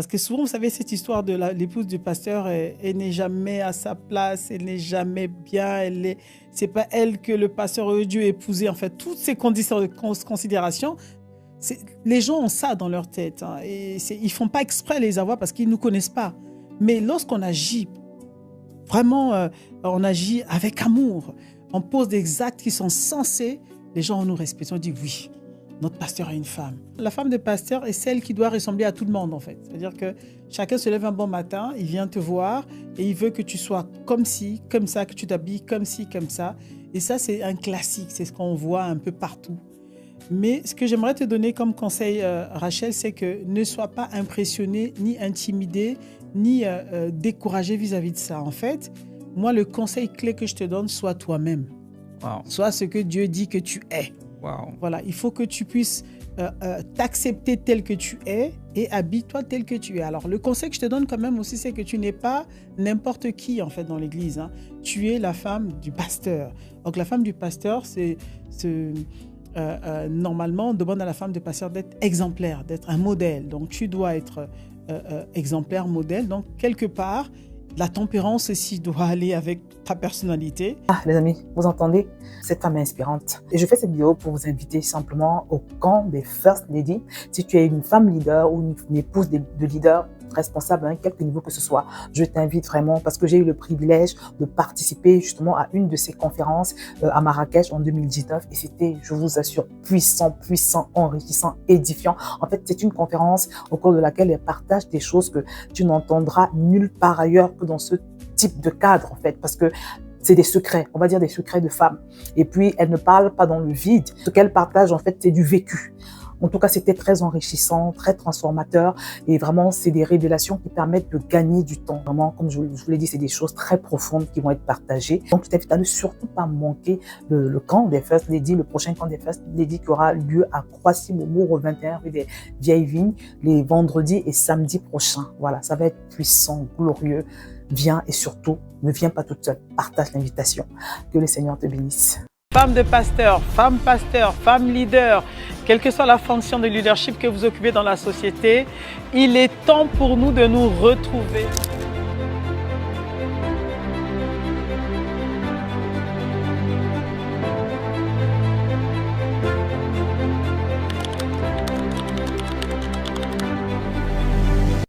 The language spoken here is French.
Parce que souvent, vous savez, cette histoire de l'épouse du pasteur, elle n'est jamais à sa place, elle n'est jamais bien, c'est pas elle que le pasteur aurait dû épouser. En fait, toutes ces considérations, les gens ont ça dans leur tête. Hein, et ils ne font pas exprès de les avoir parce qu'ils ne nous connaissent pas. Mais lorsqu'on agit, vraiment, on agit avec amour, on pose des actes qui sont sensés, les gens nous respectent. On dit oui, notre pasteur est une femme. La femme de pasteur est celle qui doit ressembler à tout le monde, en fait. C'est-à-dire que chacun se lève un bon matin, il vient te voir et il veut que tu sois comme ci, comme ça, que tu t'habilles comme ci, comme ça. Et ça, c'est un classique, c'est ce qu'on voit un peu partout. Mais ce que j'aimerais te donner comme conseil, Rachel, c'est que ne sois pas impressionné, ni intimidé, ni découragé vis-à-vis de ça. En fait, moi, le conseil clé que je te donne, sois toi-même. Wow. Sois ce que Dieu dit que tu es. Wow. Voilà, il faut que tu puisses t'accepter tel que tu es et habille-toi tel que tu es. Alors, le conseil que je te donne quand même aussi, c'est que tu n'es pas n'importe qui, en fait, dans l'église. Hein. Tu es la femme du pasteur. Donc, la femme du pasteur, normalement, on demande à la femme de pasteur d'être exemplaire, d'être un modèle. Donc, tu dois être exemplaire, modèle. Donc, quelque part, la tempérance aussi doit aller avec ta personnalité. Ah, les amis, vous entendez? Cette femme est inspirante. Et je fais cette vidéo pour vous inviter simplement au camp des First Lady. Si tu es une femme leader ou une épouse de leader responsable à quelque niveau que ce soit, je t'invite vraiment parce que j'ai eu le privilège de participer justement à une de ces conférences à Marrakech en 2019 et c'était, je vous assure, puissant, enrichissant, édifiant. En fait, c'est une conférence au cours de laquelle elle partage des choses que tu n'entendras nulle part ailleurs que dans ce type de cadre en fait, parce que c'est des secrets, on va dire des secrets de femmes. Et puis, elle ne parle pas dans le vide. Ce qu'elle partage, en fait, c'est du vécu. En tout cas, c'était très enrichissant, très transformateur. Et vraiment, c'est des révélations qui permettent de gagner du temps. Vraiment, comme je vous l'ai dit, c'est des choses très profondes qui vont être partagées. Donc, je t'invite à ne surtout pas manquer le camp des First Lady, le prochain camp des First Lady qui aura lieu à Croissy-Maubourg au 21 rue des Vieilles Vignes, les vendredis et samedis prochains. Voilà, ça va être puissant, glorieux. Viens et surtout, ne viens pas toute seule. Partage l'invitation. Que le Seigneur te bénisse. Femme de pasteur, femme leader, quelle que soit la fonction de leadership que vous occupez dans la société, il est temps pour nous de nous retrouver.